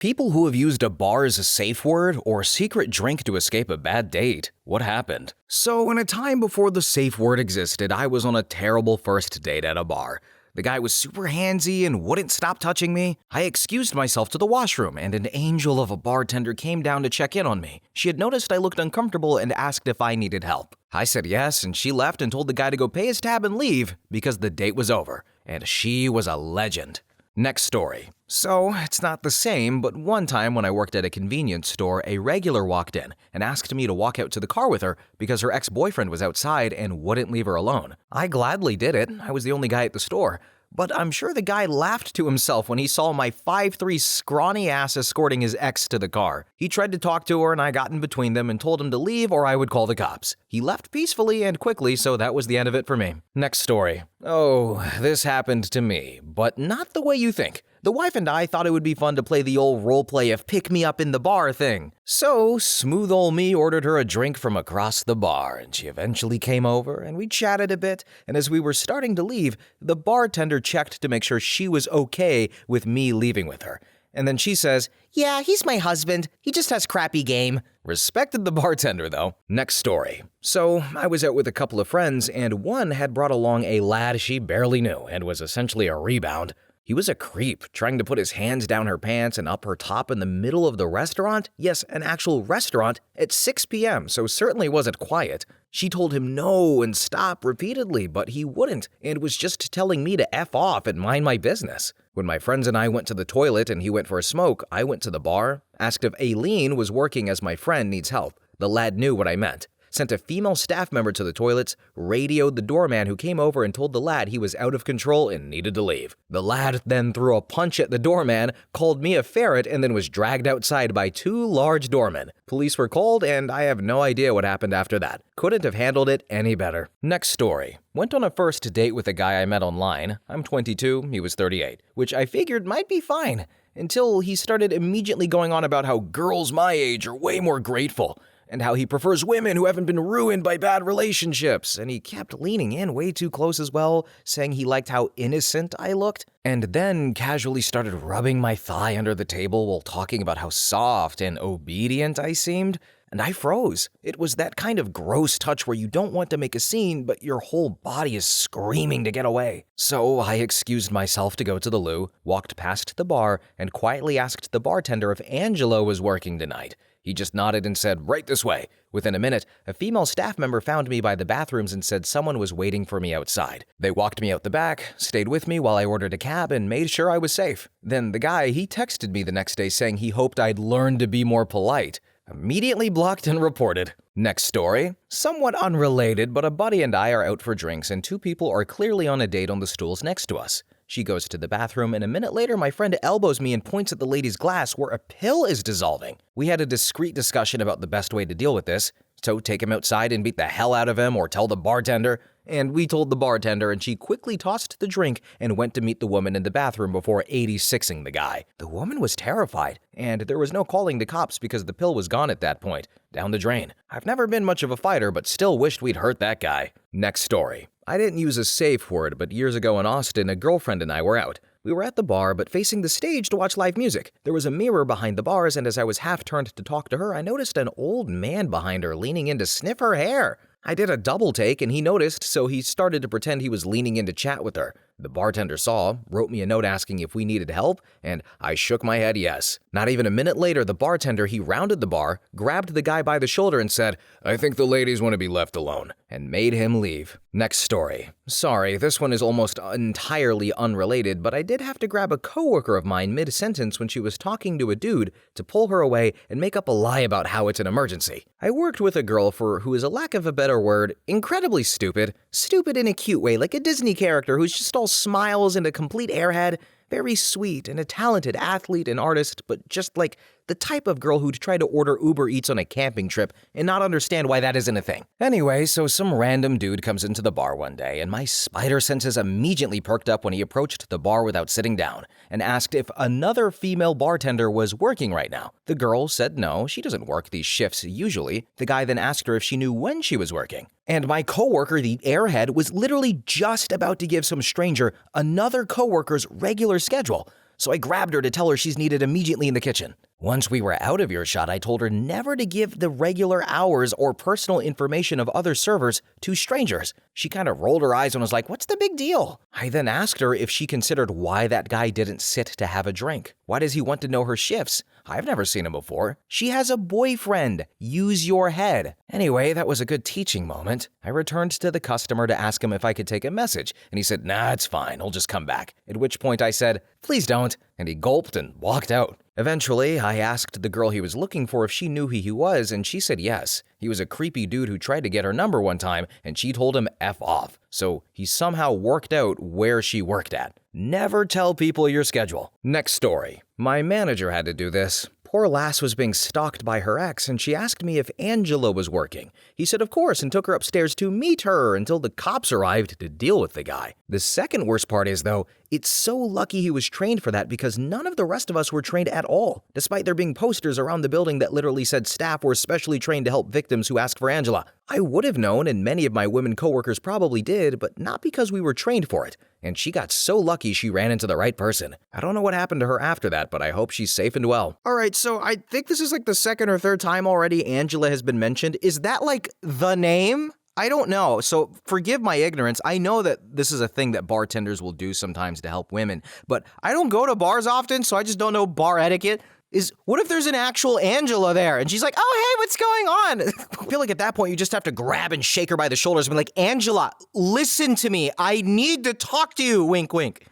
People who have used a bar as a safe word or secret drink to escape a bad date. What happened? So, in a time before the safe word existed, I was on a terrible first date at a bar. The guy was super handsy and wouldn't stop touching me. I excused myself to the washroom, and an angel of a bartender came down to check in on me. She had noticed I looked uncomfortable and asked if I needed help. I said yes, and she left and told the guy to go pay his tab and leave because the date was over. And she was a legend. Next story. So, it's not the same, but one time when I worked at a convenience store, a regular walked in and asked me to walk out to the car with her because her ex-boyfriend was outside and wouldn't leave her alone. I gladly did it. I was the only guy at the store. But I'm sure the guy laughed to himself when he saw my 5'3" scrawny ass escorting his ex to the car. He tried to talk to her and I got in between them and told him to leave or I would call the cops. He left peacefully and quickly, so that was the end of it for me. Next story. Oh, this happened to me, but not the way you think. The wife and I thought it would be fun to play the old roleplay of pick me up in the bar thing. So, smooth ol' me ordered her a drink from across the bar, and she eventually came over, and we chatted a bit, and as we were starting to leave, the bartender checked to make sure she was okay with me leaving with her. And then she says, "Yeah, he's my husband. He just has crappy game." Respected the bartender, though. Next story. So, I was out with a couple of friends, and one had brought along a lad she barely knew and was essentially a rebound. He was a creep, trying to put his hands down her pants and up her top in the middle of the restaurant. Yes, an actual restaurant at 6 p.m., so certainly wasn't quiet. She told him no and stop repeatedly, but he wouldn't and was just telling me to F off and mind my business. When my friends and I went to the toilet and he went for a smoke, I went to the bar, asked if Aileen was working as my friend needs help. The lad knew what I meant. Sent a female staff member to the toilets, radioed the doorman who came over and told the lad he was out of control and needed to leave. The lad then threw a punch at the doorman, called me a ferret, and then was dragged outside by 2 large doormen. Police were called, and I have no idea what happened after that. Couldn't have handled it any better. Next story. Went on a first date with a guy I met online. I'm 22, he was 38, which I figured might be fine, until he started immediately going on about how girls my age are way more grateful, and how he prefers women who haven't been ruined by bad relationships, and he kept leaning in way too close as well, saying he liked how innocent I looked, and then casually started rubbing my thigh under the table while talking about how soft and obedient I seemed, and I froze. It was that kind of gross touch where you don't want to make a scene, but your whole body is screaming to get away. So I excused myself to go to the loo, walked past the bar, and quietly asked the bartender if Angelo was working tonight. He just nodded and said, "Right this way." Within a minute, a female staff member found me by the bathrooms and said someone was waiting for me outside. They walked me out the back, stayed with me while I ordered a cab, and made sure I was safe. Then the guy, he texted me the next day saying he hoped I'd learn to be more polite. Immediately blocked and reported. Next story. Somewhat unrelated, but a buddy and I are out for drinks and 2 people are clearly on a date on the stools next to us. She goes to the bathroom, and a minute later, my friend elbows me and points at the lady's glass where a pill is dissolving. We had a discreet discussion about the best way to deal with this. So take him outside and beat the hell out of him or tell the bartender. And we told the bartender, and she quickly tossed the drink and went to meet the woman in the bathroom before 86ing the guy. The woman was terrified, and there was no calling the cops because the pill was gone at that point. Down the drain. I've never been much of a fighter, but still wished we'd hurt that guy. Next story. I didn't use a safe word, but years ago in Austin, a girlfriend and I were out. We were at the bar, but facing the stage to watch live music. There was a mirror behind the bars, and as I was half turned to talk to her, I noticed an old man behind her leaning in to sniff her hair. I did a double take, and he noticed, so he started to pretend he was leaning in to chat with her. The bartender saw, wrote me a note asking if we needed help, and I shook my head yes. Not even a minute later, the bartender, he rounded the bar, grabbed the guy by the shoulder and said, "I think the ladies want to be left alone," and made him leave. Next story. Sorry, this one is almost entirely unrelated, but I did have to grab a coworker of mine mid-sentence when she was talking to a dude to pull her away and make up a lie about how it's an emergency. I worked with a girl who is a lack of a better word, incredibly stupid. Stupid in a cute way, like a Disney character who's just all smiles and a complete airhead. Very sweet and a talented athlete and artist, but just like the type of girl who'd try to order Uber Eats on a camping trip and not understand why that isn't a thing. Anyway, so some random dude comes into the bar one day, and my spider senses immediately perked up when he approached the bar without sitting down and asked if another female bartender was working right now. The girl said no, she doesn't work these shifts usually. The guy then asked her if she knew when she was working. And my coworker, the airhead, was literally just about to give some stranger another coworker's regular schedule. so I grabbed her to tell her she's needed immediately in the kitchen. Once we were out of earshot, I told her never to give the regular hours or personal information of other servers to strangers. She kind of rolled her eyes and was like, "What's the big deal?" I then asked her if she considered why that guy didn't sit to have a drink. Why does he want to know her shifts? I've never seen him before. She has a boyfriend. Use your head. Anyway, that was a good teaching moment. I returned to the customer to ask him if I could take a message, and he said, "Nah, it's fine. I'll just come back." At which point I said, "Please don't," and he gulped and walked out. Eventually, I asked the girl he was looking for if she knew who he was, and she said yes. He was a creepy dude who tried to get her number one time, and she told him F off. So he somehow worked out where she worked at. Never tell people your schedule. Next story. My manager had to do this. Poor lass was being stalked by her ex, and she asked me if Angela was working. He said of course and took her upstairs to meet her until the cops arrived to deal with the guy. The second worst part is, though, it's so lucky he was trained for that because none of the rest of us were trained at all, despite there being posters around the building that literally said staff were specially trained to help victims who asked for Angela. I would have known, and many of my women coworkers probably did, but not because we were trained for it. And she got so lucky she ran into the right person. I don't know what happened to her after that, but I hope she's safe and well. Alright, so I think this is like the second or third time already Angela has been mentioned. Is that like the name? I don't know, so forgive my ignorance. I know that this is a thing that bartenders will do sometimes to help women, but I don't go to bars often, so I just don't know bar etiquette. What if there's an actual Angela there and she's like, "Oh, hey, what's going on?" I feel like at that point you just have to grab and shake her by the shoulders and be like, "Angela, listen to me. I need to talk to you." Wink, wink.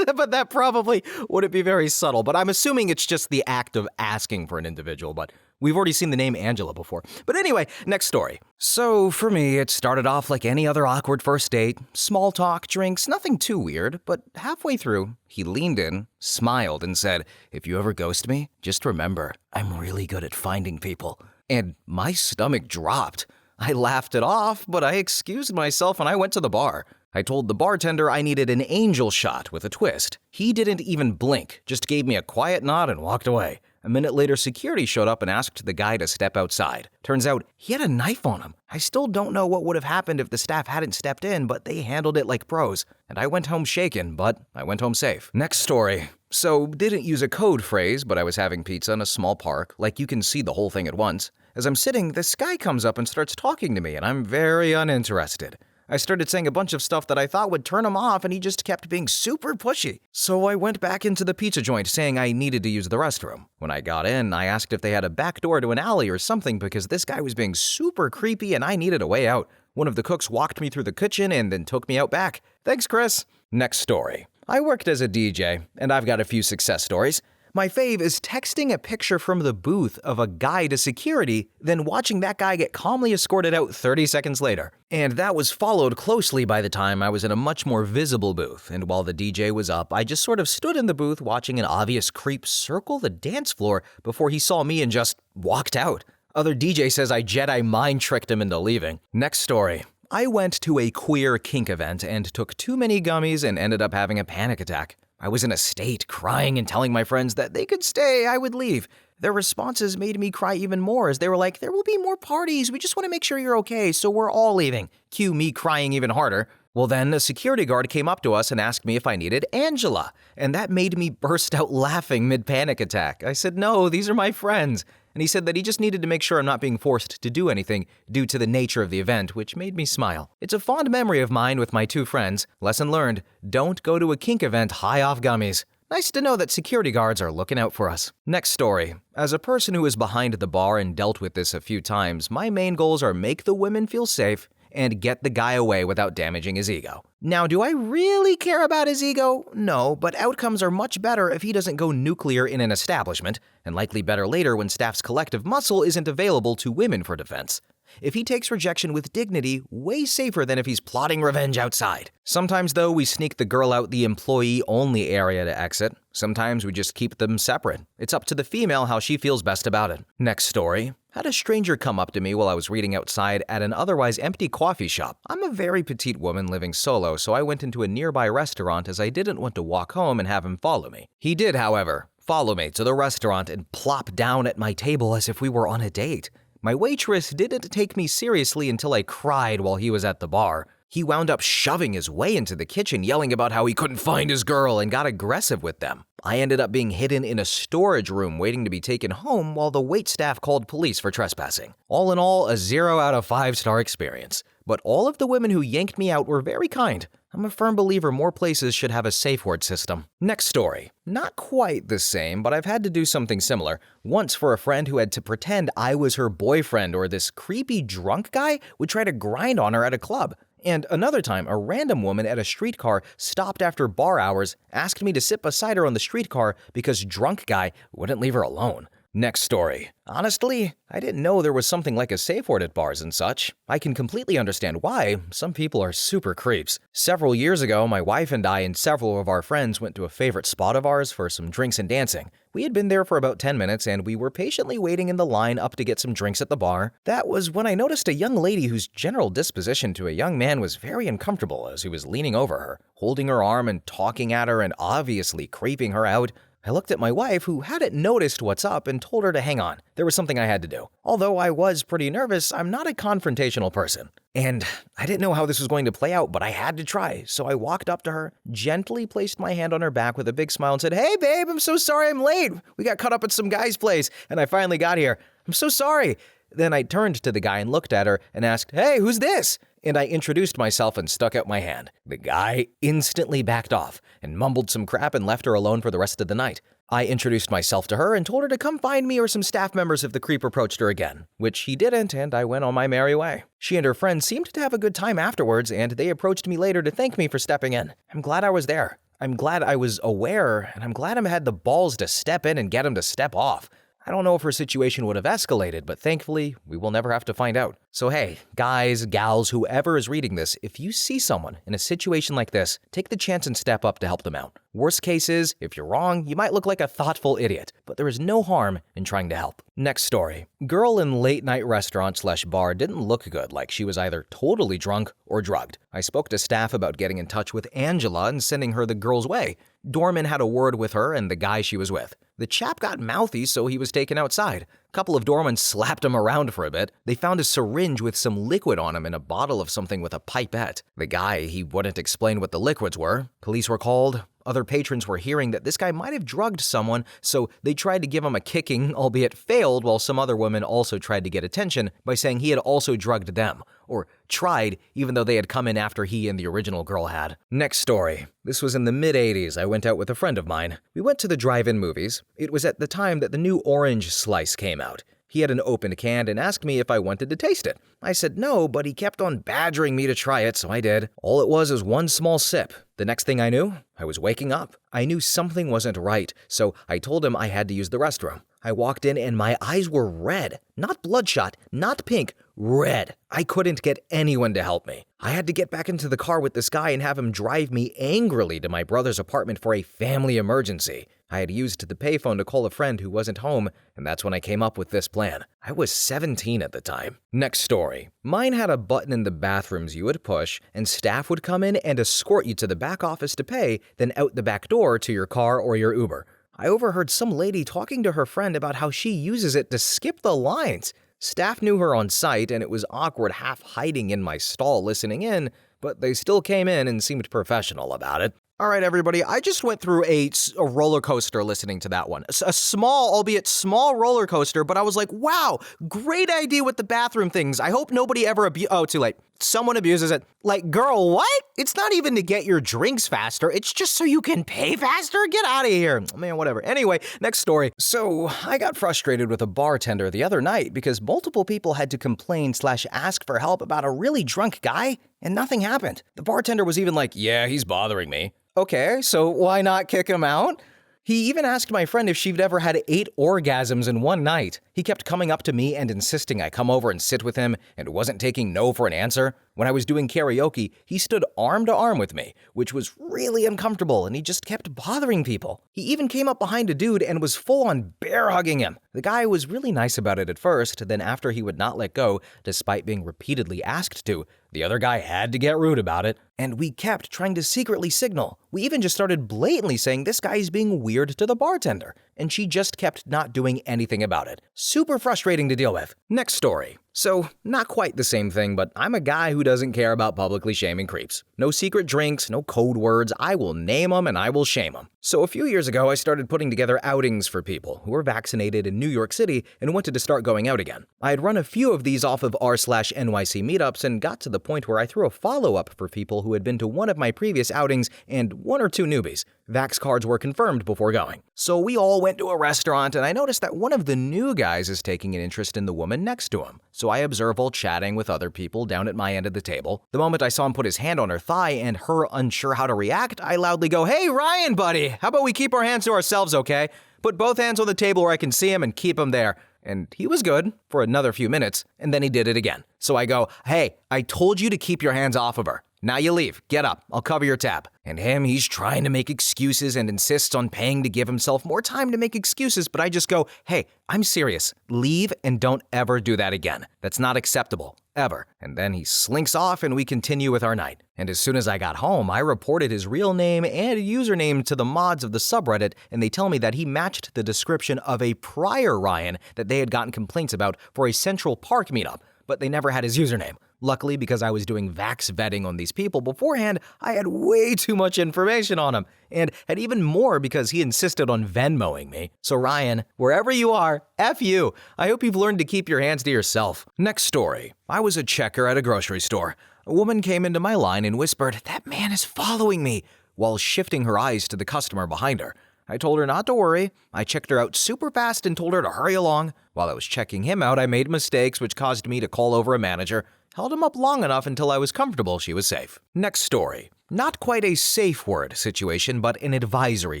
But that probably wouldn't be very subtle. But I'm assuming it's just the act of asking for an individual. But we've already seen the name Angela before. But anyway, next story. So for me, it started off like any other awkward first date. Small talk, drinks, nothing too weird. But halfway through, he leaned in, smiled, and said, "If you ever ghost me, just remember, I'm really good at finding people." And my stomach dropped. I laughed it off, but I excused myself and I went to the bar. I told the bartender I needed an angel shot with a twist. He didn't even blink, just gave me a quiet nod and walked away. A minute later, security showed up and asked the guy to step outside. Turns out, he had a knife on him. I still don't know what would have happened if the staff hadn't stepped in, but they handled it like pros. And I went home shaken, but I went home safe. Next story. So, didn't use a code phrase, but I was having pizza in a small park, like you can see the whole thing at once. As I'm sitting, this guy comes up and starts talking to me, and I'm very uninterested. I started saying a bunch of stuff that I thought would turn him off, and he just kept being super pushy. So I went back into the pizza joint saying I needed to use the restroom. When I got in, I asked if they had a back door to an alley or something because this guy was being super creepy and I needed a way out. One of the cooks walked me through the kitchen and then took me out back. Thanks, Chris. Next story. I worked as a DJ, and I've got a few success stories. My fave is texting a picture from the booth of a guy to security, then watching that guy get calmly escorted out 30 seconds later. And that was followed closely by the time I was in a much more visible booth, and while the DJ was up, I just sort of stood in the booth watching an obvious creep circle the dance floor before he saw me and just walked out. Other DJ says I Jedi mind tricked him into leaving. Next story. I went to a queer kink event and took too many gummies and ended up having a panic attack. I was in a state, crying and telling my friends that they could stay, I would leave. Their responses made me cry even more as they were like, "There will be more parties, we just want to make sure you're okay, so we're all leaving." Cue me crying even harder. Well then, a security guard came up to us and asked me if I needed Angela, and that made me burst out laughing mid-panic attack. I said, "No, these are my friends." And he said that he just needed to make sure I'm not being forced to do anything due to the nature of the event, which made me smile. It's a fond memory of mine with my two friends. Lesson learned, don't go to a kink event high off gummies. Nice to know that security guards are looking out for us. Next story. As a person who is behind the bar and dealt with this a few times, my main goals are make the women feel safe and get the guy away without damaging his ego. Now, do I really care about his ego? No, but outcomes are much better if he doesn't go nuclear in an establishment, and likely better later when staff's collective muscle isn't available to women for defense. If he takes rejection with dignity, way safer than if he's plotting revenge outside. Sometimes, though, we sneak the girl out the employee-only area to exit. Sometimes we just keep them separate. It's up to the female how she feels best about it. Next story. Had a stranger come up to me while I was reading outside at an otherwise empty coffee shop. I'm a very petite woman living solo, so I went into a nearby restaurant as I didn't want to walk home and have him follow me. He did, however, follow me to the restaurant and plop down at my table as if we were on a date. My waitress didn't take me seriously until I cried while he was at the bar. He wound up shoving his way into the kitchen, yelling about how he couldn't find his girl and got aggressive with them. I ended up being hidden in a storage room waiting to be taken home while the waitstaff called police for trespassing. All in all, a 0 out of 5-star experience. But all of the women who yanked me out were very kind. I'm a firm believer more places should have a safe word system. Next story. Not quite the same, but I've had to do something similar. Once for a friend who had to pretend I was her boyfriend or this creepy drunk guy would try to grind on her at a club. And another time, a random woman at a streetcar stopped after bar hours, asked me to sit beside her on the streetcar because drunk guy wouldn't leave her alone. Next story. Honestly, I didn't know there was something like a safe word at bars and such. I can completely understand why. Some people are super creeps. Several years ago, my wife and I and several of our friends went to a favorite spot of ours for some drinks and dancing. We had been there for about 10 minutes and we were patiently waiting in the line up to get some drinks at the bar. That was when I noticed a young lady whose general disposition to a young man was very uncomfortable as he was leaning over her, holding her arm and talking at her and obviously creeping her out. I looked at my wife, who hadn't noticed what's up, and told her to hang on. There was something I had to do. Although I was pretty nervous, I'm not a confrontational person. And I didn't know how this was going to play out, but I had to try. So I walked up to her, gently placed my hand on her back with a big smile and said, "Hey babe, I'm so sorry I'm late. We got caught up at some guy's place, and I finally got here. I'm so sorry." Then I turned to the guy and looked at her and asked, "Hey, who's this?" And I introduced myself and stuck out my hand. The guy instantly backed off and mumbled some crap and left her alone for the rest of the night. I introduced myself to her and told her to come find me or some staff members if the creep approached her again, which he didn't, and I went on my merry way. She and her friends seemed to have a good time afterwards, and they approached me later to thank me for stepping in. I'm glad I was there. I'm glad I was aware, and I'm glad I had the balls to step in and get him to step off. I don't know if her situation would have escalated, but thankfully, we will never have to find out. So hey, guys, gals, whoever is reading this, if you see someone in a situation like this, take the chance and step up to help them out. Worst case is, if you're wrong, you might look like a thoughtful idiot, but there is no harm in trying to help. Next story. Girl in late-night restaurant/bar didn't look good, like she was either totally drunk or drugged. I spoke to staff about getting in touch with Angela and sending her the girl's way. Doorman had a word with her and the guy she was with. The chap got mouthy, so he was taken outside. A couple of doormen slapped him around for a bit. They found a syringe with some liquid on him and a bottle of something with a pipette. The guy, he wouldn't explain what the liquids were. Police were called. Other patrons were hearing that this guy might have drugged someone, so they tried to give him a kicking, albeit failed, while some other women also tried to get attention by saying he had also drugged them. Or tried, even though they had come in after he and the original girl had. Next story. This was in the mid-80s. I went out with a friend of mine. We went to the drive-in movies. It was at the time that the new orange slice came out. He had an open can and asked me if I wanted to taste it. I said no, but he kept on badgering me to try it, so I did. All it was one small sip. The next thing I knew, I was waking up. I knew something wasn't right, so I told him I had to use the restroom. I walked in and my eyes were red. Not bloodshot, not pink, red. I couldn't get anyone to help me. I had to get back into the car with this guy and have him drive me angrily to my brother's apartment for a family emergency. I had used the payphone to call a friend who wasn't home, and that's when I came up with this plan. I was 17 at the time. Next story. Mine had a button in the bathrooms you would push, and staff would come in and escort you to the back office to pay, then out the back door to your car or your Uber. I overheard some lady talking to her friend about how she uses it to skip the lines. Staff knew her on site, and it was awkward half hiding in my stall listening in, but they still came in and seemed professional about it. All right, everybody, I just went through a roller coaster listening to that one. A small, albeit small roller coaster, but I was like, wow, great idea with the bathroom things. I hope nobody ever oh, too late. Someone abuses it. Like, girl, what? It's not even to get your drinks faster. It's just so you can pay faster? Get out of here. Man, whatever. Anyway, next story. So I got frustrated with a bartender the other night because multiple people had to complain/ask for help about a really drunk guy, and nothing happened. The bartender was even like, yeah, he's bothering me. Okay, so why not kick him out? He even asked my friend if she'd ever had 8 orgasms in one night. He kept coming up to me and insisting I come over and sit with him and wasn't taking no for an answer. When I was doing karaoke, he stood arm to arm with me, which was really uncomfortable, and he just kept bothering people. He even came up behind a dude and was full on bear hugging him. The guy was really nice about it at first, then after he would not let go, despite being repeatedly asked to, the other guy had to get rude about it, and we kept trying to secretly signal. We even just started blatantly saying this guy is being weird to the bartender. and she just kept not doing anything about it. Super frustrating to deal with. Next story. So, not quite the same thing, but I'm a guy who doesn't care about publicly shaming creeps. No secret drinks, no code words, I will name them and I will shame them. So a few years ago, I started putting together outings for people who were vaccinated in New York City and wanted to start going out again. I had run a few of these off of r/NYC meetups and got to the point where I threw a follow-up for people who had been to one of my previous outings and one or two newbies. Vax cards were confirmed before going. So we all went to a restaurant and I noticed that one of the new guys is taking an interest in the woman next to him. So I observe while chatting with other people down at my end of the table. The moment I saw him put his hand on her thigh and her unsure how to react, I loudly go, "Hey Ryan, buddy, how about we keep our hands to ourselves, okay? Put both hands on the table where I can see him and keep him there." And he was good for another few minutes, and then he did it again. So I go, "Hey, I told you to keep your hands off of her. Now you leave. Get up. I'll cover your tab." And he's trying to make excuses and insists on paying to give himself more time to make excuses, but I just go, "Hey, I'm serious. Leave and don't ever do that again. That's not acceptable. Ever." And then he slinks off and we continue with our night. And as soon as I got home, I reported his real name and username to the mods of the subreddit, and they tell me that he matched the description of a prior Ryan that they had gotten complaints about for a Central Park meetup, but they never had his username. Luckily, because I was doing vax vetting on these people beforehand, I had way too much information on him, and had even more because he insisted on Venmoing me. So Ryan, wherever you are, F you. I hope you've learned to keep your hands to yourself. Next story. I was a checker at a grocery store. A woman came into my line and whispered, "That man is following me," while shifting her eyes to the customer behind her. I told her not to worry. I checked her out super fast and told her to hurry along. While I was checking him out, I made mistakes which caused me to call over a manager. Held him up long enough until I was comfortable she was safe. Next story. Not quite a safe word situation, but an advisory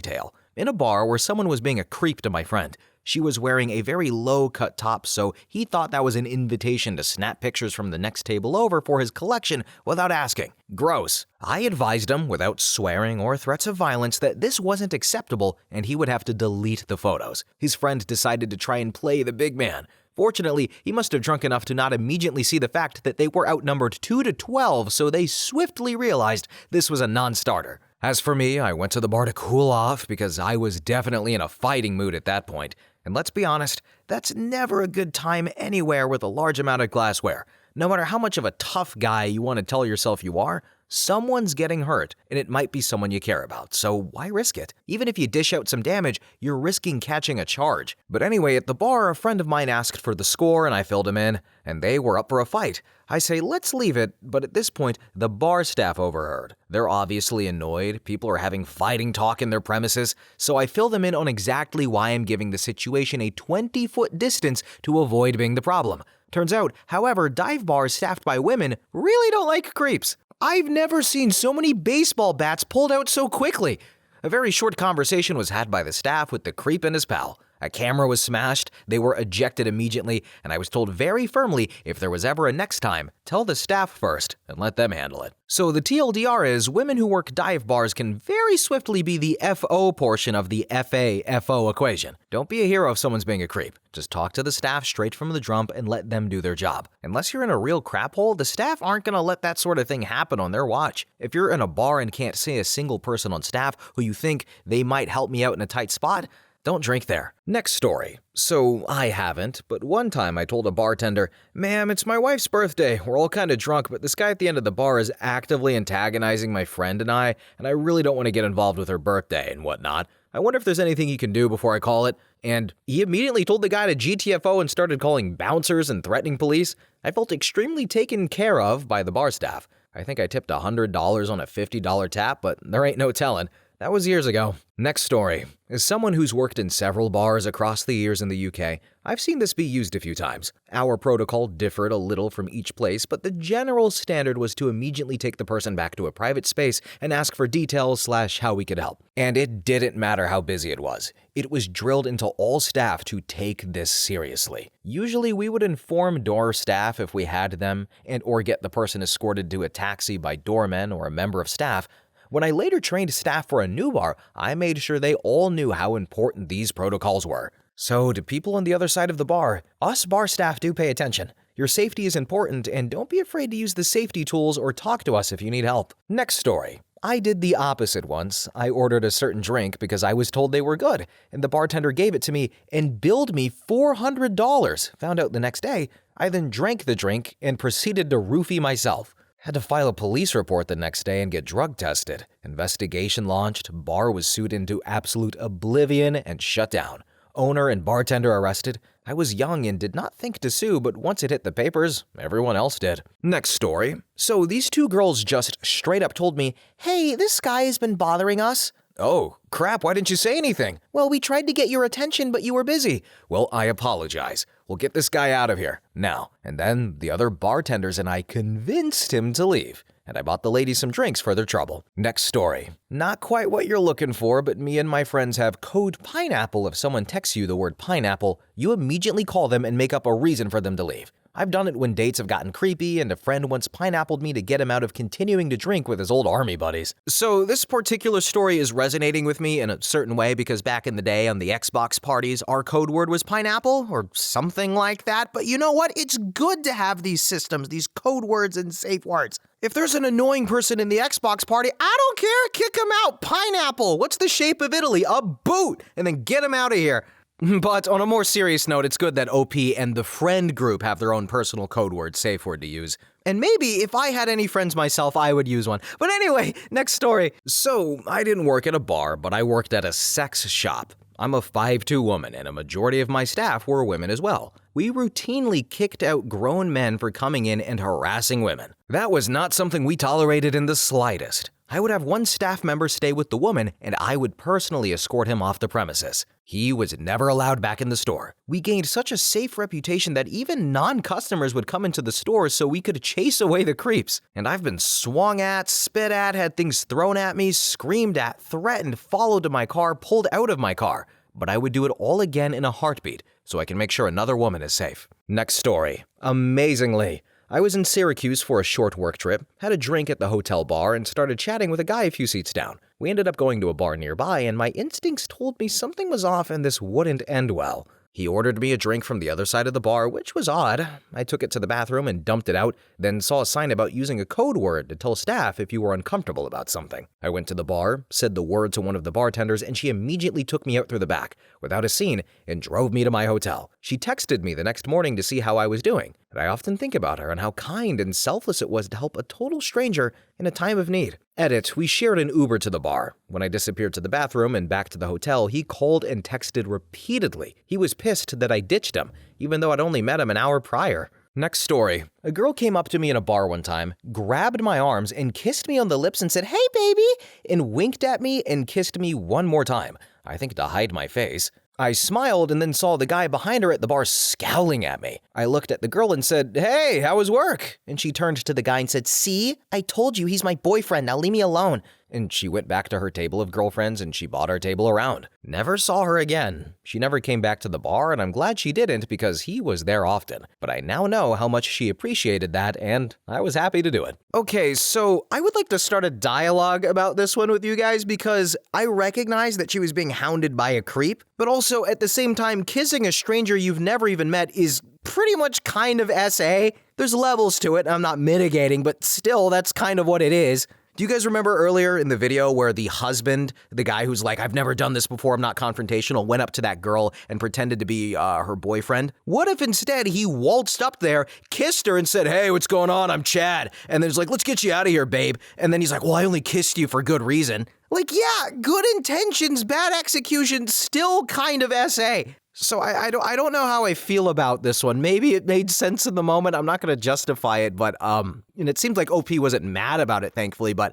tale. In a bar where someone was being a creep to my friend. She was wearing a very low-cut top, so he thought that was an invitation to snap pictures from the next table over for his collection without asking. Gross. I advised him, without swearing or threats of violence, that this wasn't acceptable and he would have to delete the photos. His friend decided to try and play the big man. Fortunately, he must have drunk enough to not immediately see the fact that they were outnumbered 2-12, so they swiftly realized this was a non-starter. As for me, I went to the bar to cool off because I was definitely in a fighting mood at that point. And let's be honest, that's never a good time anywhere with a large amount of glassware. No matter how much of a tough guy you want to tell yourself you are, someone's getting hurt, and it might be someone you care about, so why risk it? Even if you dish out some damage, you're risking catching a charge. But anyway, at the bar, a friend of mine asked for the score and I filled him in, and they were up for a fight. I say, let's leave it, but at this point, the bar staff overheard. They're obviously annoyed, people are having fighting talk in their premises, so I fill them in on exactly why I'm giving the situation a 20-foot distance to avoid being the problem. Turns out, however, dive bars staffed by women really don't like creeps. I've never seen so many baseball bats pulled out so quickly. A very short conversation was had by the staff with the creep and his pal. A camera was smashed, they were ejected immediately, and I was told very firmly if there was ever a next time, tell the staff first and let them handle it. So the TLDR is, women who work dive bars can very swiftly be the FO portion of the FA-FO equation. Don't be a hero if someone's being a creep. Just talk to the staff straight from the jump and let them do their job. Unless you're in a real crap hole, the staff aren't gonna let that sort of thing happen on their watch. If you're in a bar and can't see a single person on staff who you think they might help me out in a tight spot, don't drink there. Next story. So I haven't, but one time I told a bartender, "Ma'am, it's my wife's birthday. We're all kind of drunk, but this guy at the end of the bar is actively antagonizing my friend and I really don't want to get involved with her birthday and whatnot. I wonder if there's anything you can do before I call it." And he immediately told the guy to GTFO and started calling bouncers and threatening police. I felt extremely taken care of by the bar staff. I think I tipped $100 on a $50 tap, but there ain't no telling. That was years ago. Next story. As someone who's worked in several bars across the years in the UK, I've seen this be used a few times. Our protocol differed a little from each place, but the general standard was to immediately take the person back to a private space and ask for details / how we could help. And it didn't matter how busy it was. It was drilled into all staff to take this seriously. Usually we would inform door staff if we had them or get the person escorted to a taxi by doormen or a member of staff. When I later trained staff for a new bar, I made sure they all knew how important these protocols were. So to people on the other side of the bar, us bar staff do pay attention. Your safety is important, and don't be afraid to use the safety tools or talk to us if you need help. Next story. I did the opposite once. I ordered a certain drink because I was told they were good, and the bartender gave it to me and billed me $400. Found out the next day. I then drank the drink and proceeded to roofie myself. Had to file a police report the next day and get drug tested. Investigation launched, bar was sued into absolute oblivion and shut down. Owner and bartender arrested. I was young and did not think to sue, but once it hit the papers, everyone else did. Next story. So these two girls just straight up told me, "Hey, this guy has been bothering us." "Oh, crap, why didn't you say anything?" "Well, we tried to get your attention, but you were busy." "Well, I apologize. We'll get this guy out of here now." And then the other bartenders and I convinced him to leave. And I bought the ladies some drinks for their trouble. Next story. Not quite what you're looking for, but me and my friends have code pineapple. If someone texts you the word pineapple, you immediately call them and make up a reason for them to leave. I've done it when dates have gotten creepy, and a friend once pineappled me to get him out of continuing to drink with his old army buddies. So this particular story is resonating with me in a certain way because back in the day on the Xbox parties, our code word was pineapple or something like that. But you know what? It's good to have these systems, these code words and safe words. If there's an annoying person in the Xbox party, I don't care, kick him out. Pineapple. What's the shape of Italy? A boot. And then get him out of here. But on a more serious note, it's good that OP and the friend group have their own personal code word, safe word to use. And maybe if I had any friends myself, I would use one. But anyway, next story. So, I didn't work at a bar, but I worked at a sex shop. I'm a 5'2" woman, and a majority of my staff were women as well. We routinely kicked out grown men for coming in and harassing women. That was not something we tolerated in the slightest. I would have one staff member stay with the woman, and I would personally escort him off the premises. He was never allowed back in the store. We gained such a safe reputation that even non-customers would come into the store so we could chase away the creeps. And I've been swung at, spit at, had things thrown at me, screamed at, threatened, followed to my car, pulled out of my car. But I would do it all again in a heartbeat so I can make sure another woman is safe. Next story. Amazingly, I was in Syracuse for a short work trip, had a drink at the hotel bar, and started chatting with a guy a few seats down. We ended up going to a bar nearby, and my instincts told me something was off and this wouldn't end well. He ordered me a drink from the other side of the bar, which was odd. I took it to the bathroom and dumped it out, then saw a sign about using a code word to tell staff if you were uncomfortable about something. I went to the bar, said the word to one of the bartenders, and she immediately took me out through the back, without a scene, and drove me to my hotel. She texted me the next morning to see how I was doing, and I often think about her and how kind and selfless it was to help a total stranger in a time of need. Edit, we shared an Uber to the bar. When I disappeared to the bathroom and back to the hotel, he called and texted repeatedly. He was pissed that I ditched him, even though I'd only met him an hour prior. Next story. A girl came up to me in a bar one time, grabbed my arms and kissed me on the lips and said, "Hey, baby," and winked at me and kissed me one more time. I think to hide my face. I smiled and then saw the guy behind her at the bar scowling at me. I looked at the girl and said, "Hey, how was work?" And she turned to the guy and said, "See, I told you he's my boyfriend, now leave me alone." And she went back to her table of girlfriends and she bought our table around. Never saw her again. She never came back to the bar, and I'm glad she didn't because he was there often. But I now know how much she appreciated that, and I was happy to do it. Okay, so I would like to start a dialogue about this one with you guys because I recognize that she was being hounded by a creep, but also at the same time, kissing a stranger you've never even met is pretty much kind of SA. There's levels to it, I'm not mitigating, but still, that's kind of what it is. Do you guys remember earlier in the video where the husband, the guy who's like, "I've never done this before, I'm not confrontational," went up to that girl and pretended to be her boyfriend? What if instead he waltzed up there, kissed her and said, "Hey, what's going on? I'm Chad." And then he's like, "Let's get you out of here, babe." And then he's like, "Well, I only kissed you for good reason." Like, yeah, good intentions, bad execution, still kind of SA. So I don't know how I feel about this one. Maybe it made sense in the moment. I'm not going to justify it, but and it seems like OP wasn't mad about it, thankfully, but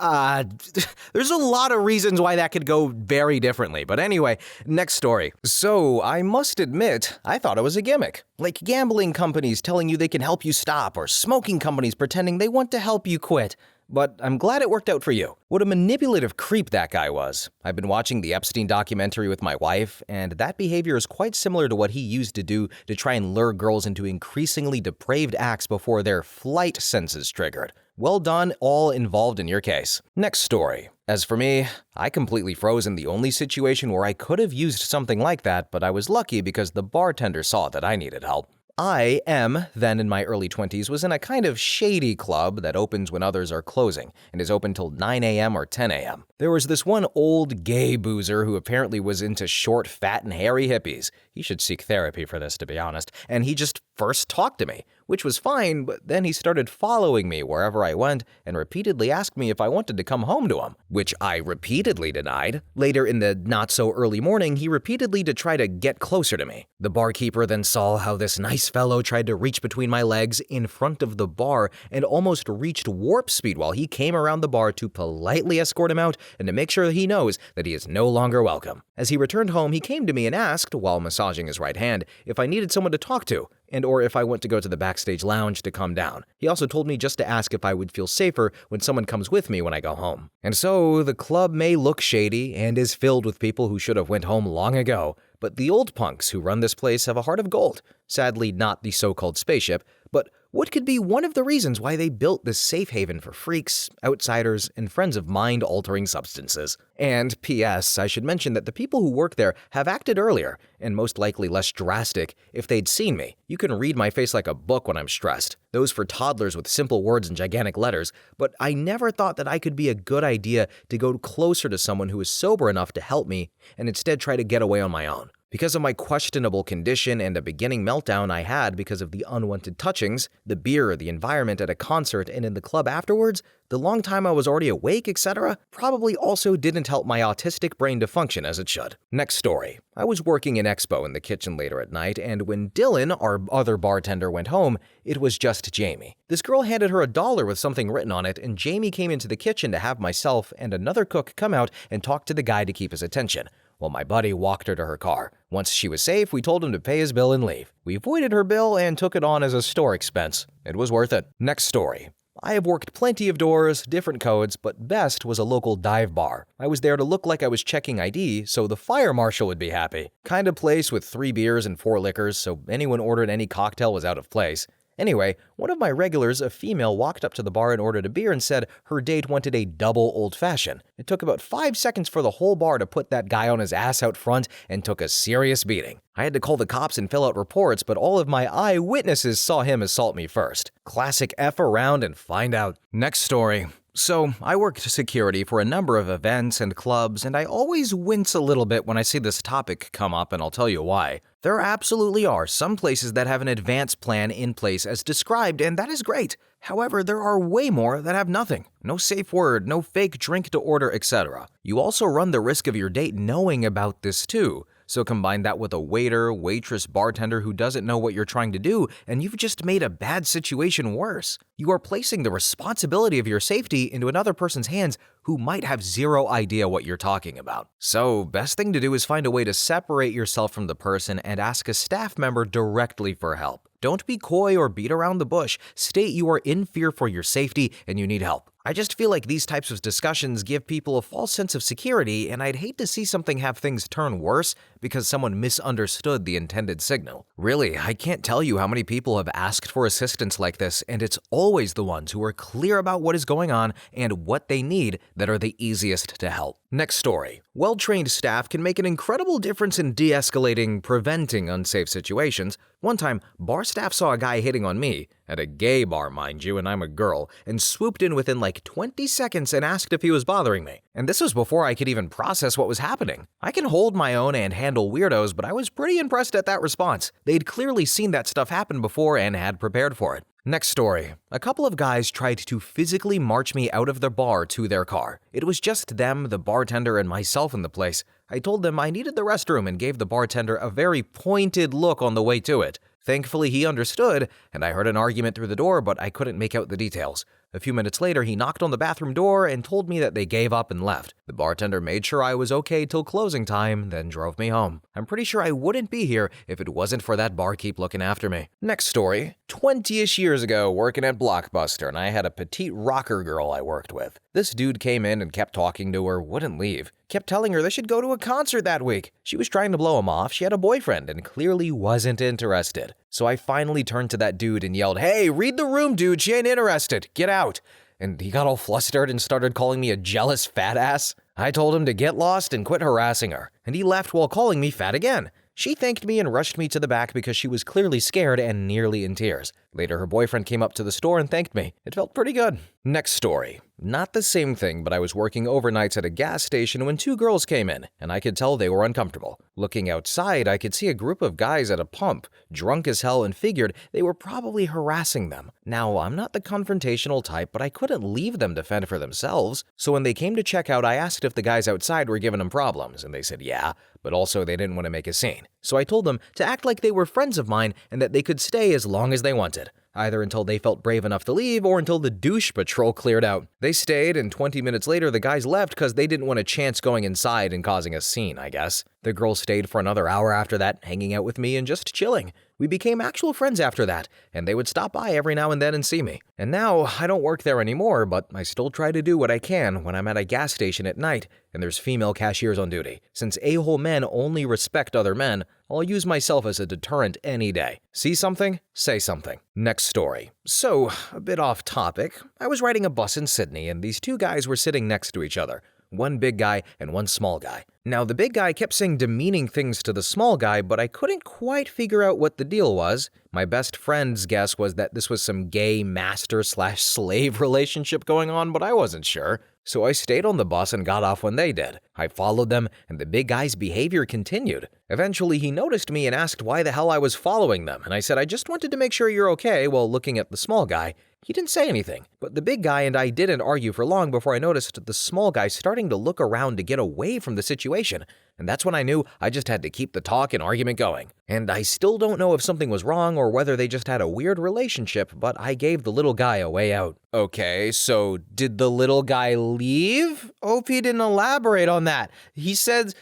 there's a lot of reasons why that could go very differently. But anyway, next story. So I must admit, I thought it was a gimmick. Like gambling companies telling you they can help you stop, or smoking companies pretending they want to help you quit. But I'm glad it worked out for you. What a manipulative creep that guy was. I've been watching the Epstein documentary with my wife, and that behavior is quite similar to what he used to do to try and lure girls into increasingly depraved acts before their flight senses triggered. Well done, all involved in your case. Next story. As for me, I completely froze in the only situation where I could have used something like that, but I was lucky because the bartender saw that I needed help. Then in my early 20s, was in a kind of shady club that opens when others are closing and is open till 9 a.m. or 10 a.m. There was this one old gay boozer who apparently was into short, fat, and hairy hippies. He should seek therapy for this, to be honest. And he just first talked to me, which was fine, but then he started following me wherever I went and repeatedly asked me if I wanted to come home to him, which I repeatedly denied. Later in the not-so-early morning, he repeatedly to try to get closer to me. The barkeeper then saw how this nice fellow tried to reach between my legs in front of the bar and almost reached warp speed while he came around the bar to politely escort him out and to make sure he knows that he is no longer welcome. As he returned home, he came to me and asked, while massaging his right hand, if I needed someone to talk to, and or if I went to go to the backstage lounge to calm down. He also told me just to ask if I would feel safer when someone comes with me when I go home. And so, the club may look shady and is filled with people who should have went home long ago, but the old punks who run this place have a heart of gold. Sadly, not the so-called spaceship, but what could be one of the reasons why they built this safe haven for freaks, outsiders, and friends of mind-altering substances. And P.S., I should mention that the people who work there have acted earlier, and most likely less drastic, if they'd seen me. You can read my face like a book when I'm stressed. Those for toddlers with simple words and gigantic letters, but I never thought that I could be a good idea to go closer to someone who is sober enough to help me, and instead try to get away on my own. Because of my questionable condition and a beginning meltdown I had because of the unwanted touchings, the beer, the environment at a concert and in the club afterwards, the long time I was already awake, etc., probably also didn't help my autistic brain to function as it should. Next story. I was working in Expo in the kitchen later at night, and when Dylan, our other bartender, went home, it was just Jamie. This girl handed her $1 with something written on it, and Jamie came into the kitchen to have myself and another cook come out and talk to the guy to keep his attention, while my buddy walked her to her car. Once she was safe, we told him to pay his bill and leave. We avoided her bill and took it on as a store expense. It was worth it. Next story. I have worked plenty of doors, different codes, but best was a local dive bar. I was there to look like I was checking ID, so the fire marshal would be happy. Kind of place with 3 beers and 4 liquors, so anyone ordered any cocktail was out of place. Anyway, one of my regulars, a female, walked up to the bar and ordered a beer and said her date wanted a double old-fashioned. It took about 5 seconds for the whole bar to put that guy on his ass out front and took a serious beating. I had to call the cops and fill out reports, but all of my eyewitnesses saw him assault me first. Classic F around and find out. Next story. So, I worked security for a number of events and clubs, and I always wince a little bit when I see this topic come up, and I'll tell you why. There absolutely are some places that have an advance plan in place as described, and that is great. However, there are way more that have nothing. No safe word, no fake drink to order, etc. You also run the risk of your date knowing about this too. So combine that with a waiter, waitress, bartender who doesn't know what you're trying to do, and you've just made a bad situation worse. You are placing the responsibility of your safety into another person's hands who might have zero idea what you're talking about. So, best thing to do is find a way to separate yourself from the person and ask a staff member directly for help. Don't be coy or beat around the bush. State you are in fear for your safety and you need help. I just feel like these types of discussions give people a false sense of security, and I'd hate to see something have things turn worse because someone misunderstood the intended signal. Really, I can't tell you how many people have asked for assistance like this, and it's always the ones who are clear about what is going on and what they need that are the easiest to help. Next story. Well-trained staff can make an incredible difference in de-escalating, preventing unsafe situations. One time, bar staff saw a guy hitting on me, at a gay bar, mind you, and I'm a girl, and swooped in within like 20 seconds and asked if he was bothering me. And this was before I could even process what was happening. I can hold my own and handle weirdos, but I was pretty impressed at that response. They'd clearly seen that stuff happen before and had prepared for it. Next story. A couple of guys tried to physically march me out of the bar to their car. It was just them, the bartender, and myself in the place. I told them I needed the restroom and gave the bartender a very pointed look on the way to it. Thankfully, he understood, and I heard an argument through the door, but I couldn't make out the details. A few minutes later, he knocked on the bathroom door and told me that they gave up and left. The bartender made sure I was okay till closing time, then drove me home. I'm pretty sure I wouldn't be here if it wasn't for that barkeep looking after me. Next story. 20-ish years ago, working at Blockbuster, and I had a petite rocker girl I worked with. This dude came in and kept talking to her, wouldn't leave. Kept telling her they should go to a concert that week. She was trying to blow him off. She had a boyfriend and clearly wasn't interested. So I finally turned to that dude and yelled, "Hey, read the room, dude. She ain't interested. Get out." And he got all flustered and started calling me a jealous fat ass. I told him to get lost and quit harassing her, and he left while calling me fat again. She thanked me and rushed me to the back because she was clearly scared and nearly in tears. Later, her boyfriend came up to the store and thanked me. It felt pretty good. Next story. Not the same thing, but I was working overnights at a gas station when two girls came in, and I could tell they were uncomfortable. Looking outside, I could see a group of guys at a pump, drunk as hell, and figured they were probably harassing them. Now, I'm not the confrontational type, but I couldn't leave them to fend for themselves. So when they came to check out, I asked if the guys outside were giving them problems, and they said yeah, but also they didn't want to make a scene. So I told them to act like they were friends of mine and that they could stay as long as they wanted, either until they felt brave enough to leave or until the douche patrol cleared out. They stayed, and 20 minutes later, the guys left because they didn't want a chance going inside and causing a scene, I guess. The girls stayed for another hour after that, hanging out with me and just chilling. We became actual friends after that, and they would stop by every now and then and see me. And now, I don't work there anymore, but I still try to do what I can when I'm at a gas station at night and there's female cashiers on duty. Since a-hole men only respect other men, I'll use myself as a deterrent any day. See something? Say something. Next story. So, a bit off topic, I was riding a bus in Sydney and these two guys were sitting next to each other. One big guy and one small guy. Now, the big guy kept saying demeaning things to the small guy, but I couldn't quite figure out what the deal was. My best friend's guess was that this was some gay master/slave relationship going on, but I wasn't sure. So I stayed on the bus and got off when they did. I followed them, and the big guy's behavior continued. Eventually, he noticed me and asked why the hell I was following them, and I said I just wanted to make sure you're okay while looking at the small guy. He didn't say anything, but the big guy and I didn't argue for long before I noticed the small guy starting to look around to get away from the situation, and that's when I knew I just had to keep the talk and argument going. And I still don't know if something was wrong or whether they just had a weird relationship, but I gave the little guy a way out. Okay, so did the little guy leave? OP didn't elaborate on that.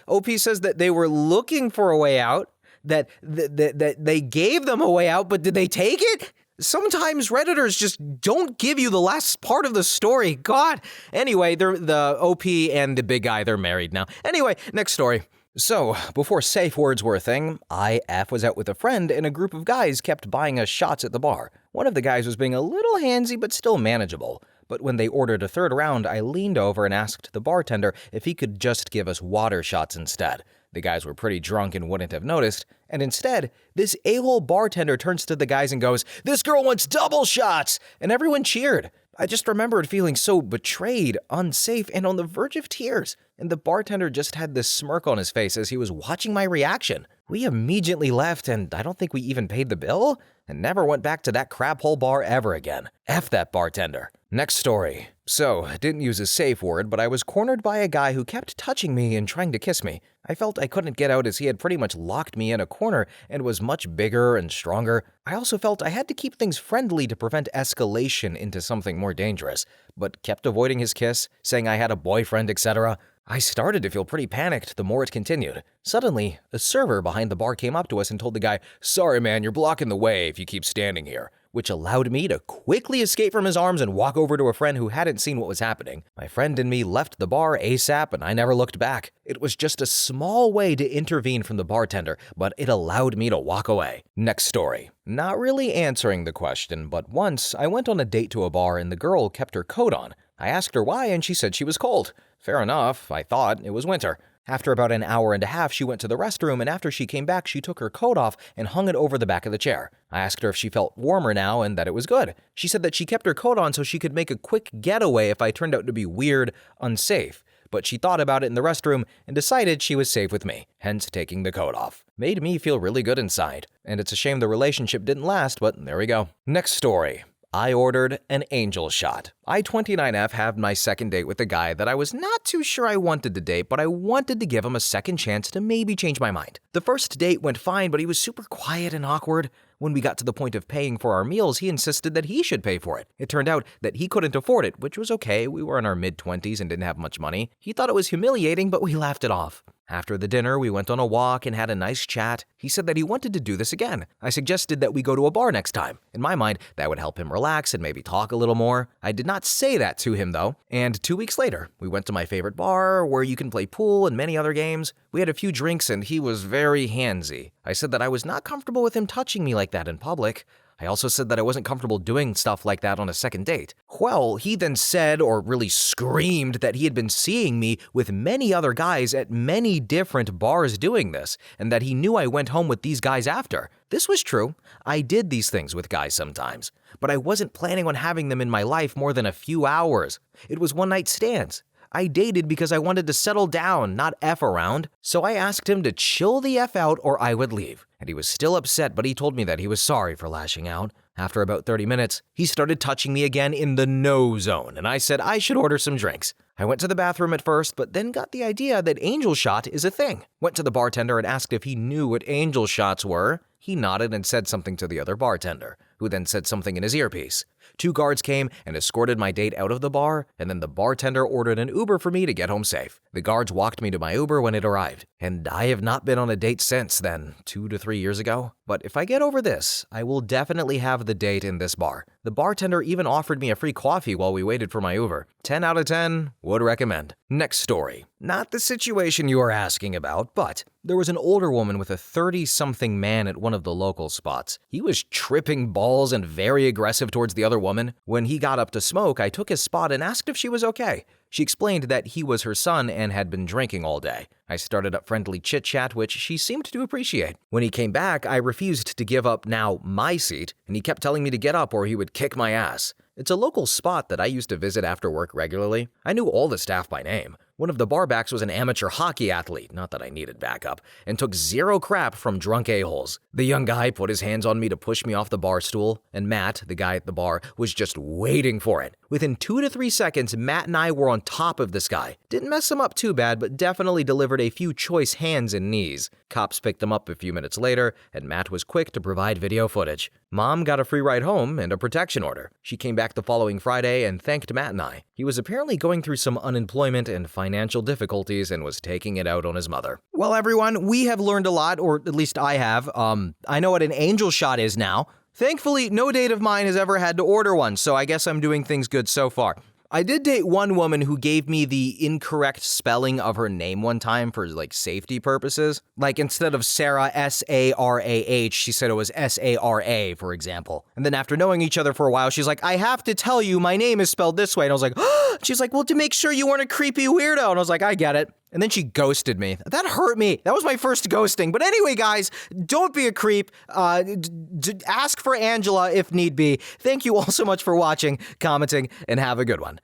OP says that they were looking for a way out, that they gave them a way out, but did they take it? Sometimes Redditors just don't give you the last part of the story. God. Anyway, the OP and the big guy, they're married now. Anyway, next story. So, before safe words were a thing, IF was out with a friend and a group of guys kept buying us shots at the bar. One of the guys was being a little handsy but still manageable. But when they ordered a third round, I leaned over and asked the bartender if he could just give us water shots instead. The guys were pretty drunk and wouldn't have noticed, and instead, this a-hole bartender turns to the guys and goes, "This girl wants double shots!" And everyone cheered. I just remembered feeling so betrayed, unsafe, and on the verge of tears. And the bartender just had this smirk on his face as he was watching my reaction. We immediately left, and I don't think we even paid the bill, and never went back to that crap hole bar ever again. F that bartender. Next story. So, I didn't use a safe word, but I was cornered by a guy who kept touching me and trying to kiss me. I felt I couldn't get out as he had pretty much locked me in a corner and was much bigger and stronger. I also felt I had to keep things friendly to prevent escalation into something more dangerous, but kept avoiding his kiss, saying I had a boyfriend, etc. I started to feel pretty panicked the more it continued. Suddenly, a server behind the bar came up to us and told the guy, "Sorry man, you're blocking the way if you keep standing here," which allowed me to quickly escape from his arms and walk over to a friend who hadn't seen what was happening. My friend and me left the bar ASAP and I never looked back. It was just a small way to intervene from the bartender, but it allowed me to walk away. Next story. Not really answering the question, but once I went on a date to a bar and the girl kept her coat on. I asked her why and she said she was cold. Fair enough, I thought it was winter. After about an hour and a half, she went to the restroom, and after she came back, she took her coat off and hung it over the back of the chair. I asked her if she felt warmer now and that it was good. She said that she kept her coat on so she could make a quick getaway if I turned out to be weird, unsafe. But she thought about it in the restroom and decided she was safe with me, hence taking the coat off. Made me feel really good inside. And it's a shame the relationship didn't last, but there we go. Next story. I ordered an angel shot. I, 29F, had my second date with a guy that I was not too sure I wanted to date, but I wanted to give him a second chance to maybe change my mind. The first date went fine, but he was super quiet and awkward. When we got to the point of paying for our meals, he insisted that he should pay for it. It turned out that he couldn't afford it, which was okay. We were in our mid-20s and didn't have much money. He thought it was humiliating, but we laughed it off. After the dinner, we went on a walk and had a nice chat. He said that he wanted to do this again. I suggested that we go to a bar next time. In my mind, that would help him relax and maybe talk a little more. I did not say that to him, though. And 2 weeks later, we went to my favorite bar where you can play pool and many other games. We had a few drinks and he was very handsy. I said that I was not comfortable with him touching me like that in public. I also said that I wasn't comfortable doing stuff like that on a second date. Well, he then said, or really screamed, that he had been seeing me with many other guys at many different bars doing this, and that he knew I went home with these guys after. This was true. I did these things with guys sometimes, but I wasn't planning on having them in my life more than a few hours. It was one-night stands. I dated because I wanted to settle down, not F around. So I asked him to chill the F out or I would leave. And he was still upset, but he told me that he was sorry for lashing out. After about 30 minutes, he started touching me again in the no zone, and I said I should order some drinks. I went to the bathroom at first, but then got the idea that angel shot is a thing. Went to the bartender and asked if he knew what angel shots were. He nodded and said something to the other bartender, who then said something in his earpiece. 2 guards came and escorted my date out of the bar, and then the bartender ordered an Uber for me to get home safe. The guards walked me to my Uber when it arrived, and I have not been on a date since then, 2 to 3 years ago. But if I get over this, I will definitely have the date in this bar. The bartender even offered me a free coffee while we waited for my Uber. 10 out of 10, would recommend. Next story. Not the situation you are asking about, but there was an older woman with a 30-something man at one of the local spots. He was tripping balls and very aggressive towards the other woman. When he got up to smoke, I took his spot and asked if she was okay. She explained that he was her son and had been drinking all day. I started up friendly chit-chat, which she seemed to appreciate. When he came back, I refused to give up now my seat, and he kept telling me to get up or he would kick my ass. It's a local spot that I used to visit after work regularly. I knew all the staff by name. One of the barbacks was an amateur hockey athlete, not that I needed backup, and took zero crap from drunk a-holes. The young guy put his hands on me to push me off the bar stool, and Matt, the guy at the bar, was just waiting for it. Within 2 to 3 seconds, Matt and I were on top of this guy. Didn't mess him up too bad, but definitely delivered a few choice hands and knees. Cops picked him up a few minutes later, and Matt was quick to provide video footage. Mom got a free ride home and a protection order. She came back the following Friday and thanked Matt and I. He was apparently going through some unemployment and financial difficulties and was taking it out on his mother. Well, everyone, we have learned a lot, or at least I have. I know what an angel shot is now. Thankfully, no date of mine has ever had to order one, so I guess I'm doing things good so far. I did date one woman who gave me the incorrect spelling of her name one time for, safety purposes. Like, instead of Sarah, S-A-R-A-H, she said it was S-A-R-A, for example. And then after knowing each other for a while, she's like, I have to tell you, my name is spelled this way. And I was like, she's like, well, to make sure you weren't a creepy weirdo. And I was like, I get it. And then she ghosted me. That hurt me. That was my first ghosting. But anyway, guys, don't be a creep. Ask for Angela if need be. Thank you all so much for watching, commenting, and have a good one.